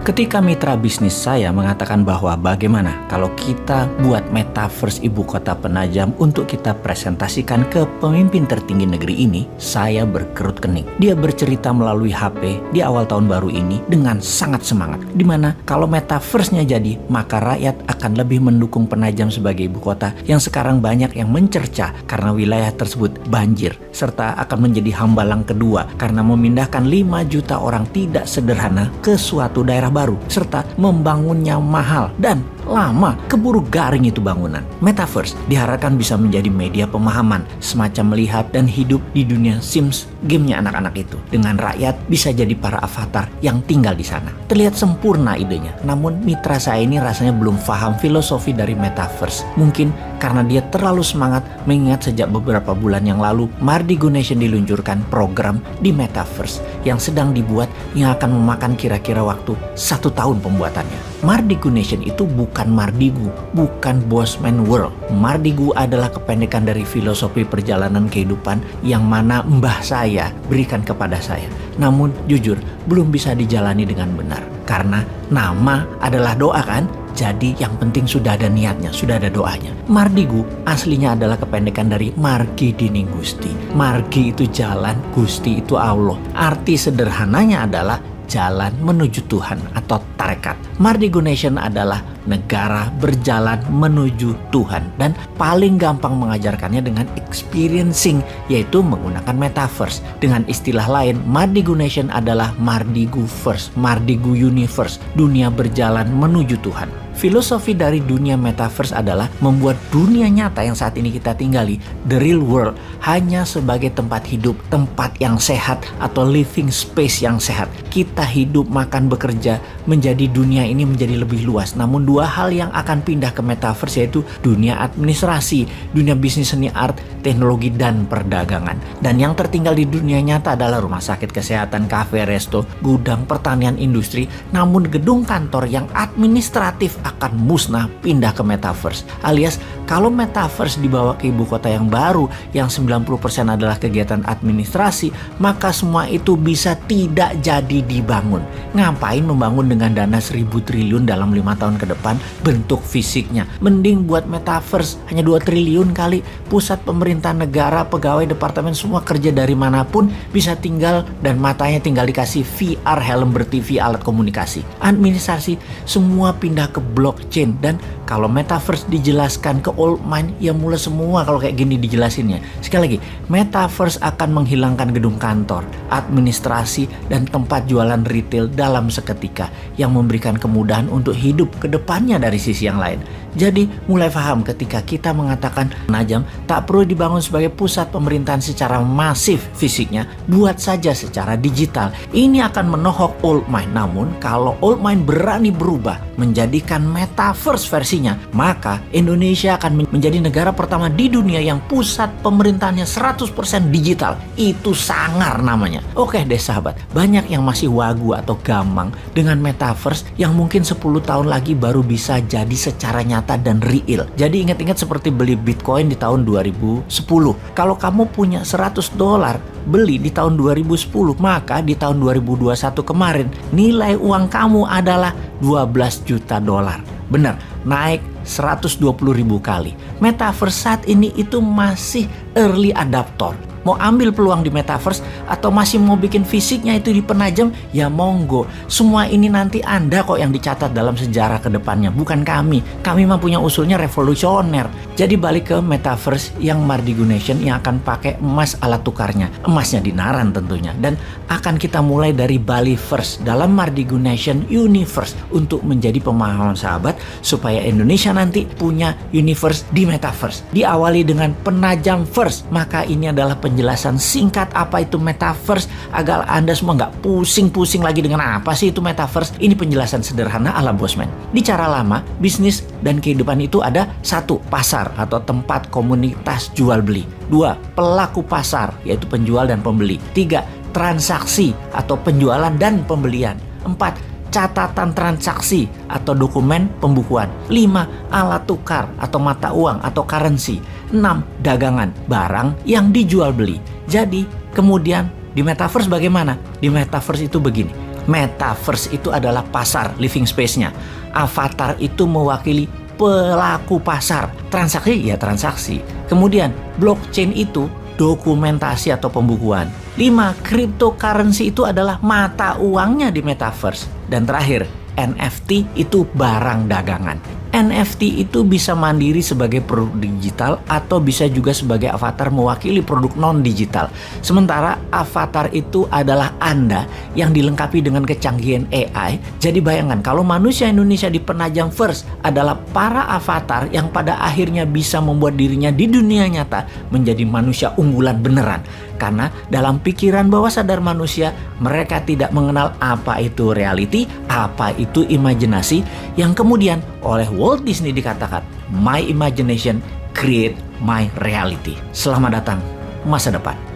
Ketika mitra bisnis saya mengatakan bahwa bagaimana kalau kita buat metaverse ibu kota penajam untuk kita presentasikan ke pemimpin tertinggi negeri ini, saya berkerut kening. Dia bercerita melalui HP di awal tahun baru ini dengan sangat semangat. Dimana kalau metaverse-nya jadi, maka rakyat akan lebih mendukung Penajam sebagai ibu kota yang sekarang banyak yang mencerca karena wilayah tersebut banjir, serta akan menjadi hambalang kedua karena memindahkan 5 juta orang tidak sederhana ke suatu daerah baru, serta membangunnya mahal dan lama, keburu garing itu bangunan. Metaverse diharapkan bisa menjadi media pemahaman, semacam melihat dan hidup di dunia Sims, gamenya anak-anak itu. Dengan rakyat bisa jadi para avatar yang tinggal di sana. Terlihat sempurna idenya, namun mitra saya ini rasanya belum paham filosofi dari metaverse. Mungkin karena dia terlalu semangat mengingat sejak beberapa bulan yang lalu Mardigu Nation diluncurkan program di metaverse yang sedang dibuat yang akan memakan kira-kira waktu 1 tahun pembuatannya. Mardigu Nation itu bukan Mardigu, bukan Bosman World. Mardigu adalah kependekan dari filosofi perjalanan kehidupan yang mana mbah saya berikan kepada saya. Namun jujur belum bisa dijalani dengan benar. Karena nama adalah doa kan? Jadi yang penting sudah ada niatnya, sudah ada doanya. Mardigu aslinya adalah kependekan dari Margi Dining Gusti. Margi itu jalan, Gusti itu Allah. Arti sederhananya adalah jalan menuju Tuhan atau tarekat. Mardigu Nation adalah negara berjalan menuju Tuhan dan paling gampang mengajarkannya dengan experiencing, yaitu menggunakan metaverse. Dengan istilah lain, Mardigu Nation adalah Mardigu First, Mardigu Universe, dunia berjalan menuju Tuhan. Filosofi dari dunia metaverse adalah membuat dunia nyata yang saat ini kita tinggali, the real world, hanya sebagai tempat hidup, tempat yang sehat atau living space yang sehat. Kita hidup, makan, bekerja, menjadi dunia ini menjadi lebih luas. Namun 2 hal yang akan pindah ke metaverse yaitu dunia administrasi, dunia bisnis seni art, teknologi, dan perdagangan. Dan yang tertinggal di dunia nyata adalah rumah sakit, kesehatan, kafe, resto, gudang, pertanian, industri. Namun gedung kantor yang administratif akan musnah pindah ke metaverse. Alias kalau metaverse dibawa ke ibu kota yang baru yang 90% adalah kegiatan administrasi, maka semua itu bisa tidak jadi dibangun. Ngapain membangun dengan dana 1.000 triliun dalam 5 tahun ke depan bentuk fisiknya? Mending buat metaverse hanya 2 triliun kali. Pusat pemerintahan negara, pegawai departemen semua kerja dari manapun bisa tinggal dan matanya tinggal dikasih VR, helm ber-TV, alat komunikasi. Administrasi semua pindah ke blockchain. Dan kalau metaverse dijelaskan ke old mind, ya mulai semua kalau kayak gini dijelasinnya. Sekali lagi, metaverse akan menghilangkan gedung kantor, administrasi, dan tempat jualan retail dalam seketika yang memberikan kemudahan untuk hidup ke depannya dari sisi yang lain. Jadi mulai paham ketika kita mengatakan Penajam tak perlu dibangun sebagai pusat pemerintahan secara masif fisiknya, buat saja secara digital. Ini akan menohok old mind. Namun kalau old mind berani berubah menjadikan metaverse versinya, maka Indonesia akan menjadi negara pertama di dunia yang pusat pemerintahannya 100% digital. Itu sangar namanya. Oke deh sahabat, banyak yang masih wagu atau gamang dengan metaverse yang mungkin 10 tahun lagi baru bisa jadi secara nyata dan real. Jadi ingat-ingat seperti beli Bitcoin di tahun 2010. Kalau kamu punya $100 beli di tahun 2010, maka di tahun 2021 kemarin nilai uang kamu adalah $12 juta. Benar, naik 120.000 kali. Metaverse saat ini itu masih early adapter. Mau ambil peluang di metaverse atau masih mau bikin fisiknya itu di Penajam, ya monggo. Semua ini nanti Anda kok yang dicatat dalam sejarah ke depannya, bukan kami. Kami mah punya usulnya revolusioner. Jadi balik ke metaverse yang Mardigu Nation yang akan pakai emas alat tukarnya. Emasnya dinaran tentunya. Dan akan kita mulai dari Bali First dalam Mardigu Nation Universe untuk menjadi pemahaman sahabat supaya Indonesia nanti punya universe di metaverse. Diawali dengan Penajam First, maka ini adalah penjelasan singkat apa itu metaverse agar Anda semua nggak pusing-pusing lagi dengan apa sih itu metaverse. Ini penjelasan sederhana ala Bosman. Di cara lama, bisnis dan kehidupan itu ada 1. Pasar atau tempat komunitas jual beli. 2. Pelaku pasar yaitu penjual dan pembeli. 3. Transaksi atau penjualan dan pembelian. 4. Catatan transaksi atau dokumen pembukuan. 5. Alat tukar atau mata uang atau currency. 6. Dagangan, barang yang dijual beli. Jadi kemudian di metaverse bagaimana? Di metaverse itu begini. Metaverse itu adalah pasar, living space-nya. Avatar itu mewakili pelaku pasar. Transaksi ya transaksi. Kemudian blockchain itu dokumentasi atau pembukuan. 5. Cryptocurrency itu adalah mata uangnya di metaverse. Dan terakhir, NFT itu barang dagangan. NFT itu bisa mandiri sebagai produk digital atau bisa juga sebagai avatar mewakili produk non-digital. Sementara avatar itu adalah Anda yang dilengkapi dengan kecanggihan AI. Jadi bayangkan kalau manusia Indonesia di Penajam First adalah para avatar yang pada akhirnya bisa membuat dirinya di dunia nyata menjadi manusia unggulan beneran. Karena dalam pikiran bawah sadar manusia, mereka tidak mengenal apa itu reality, apa itu imajinasi, yang kemudian oleh Walt Disney dikatakan, "My imagination create my reality." Selamat datang masa depan.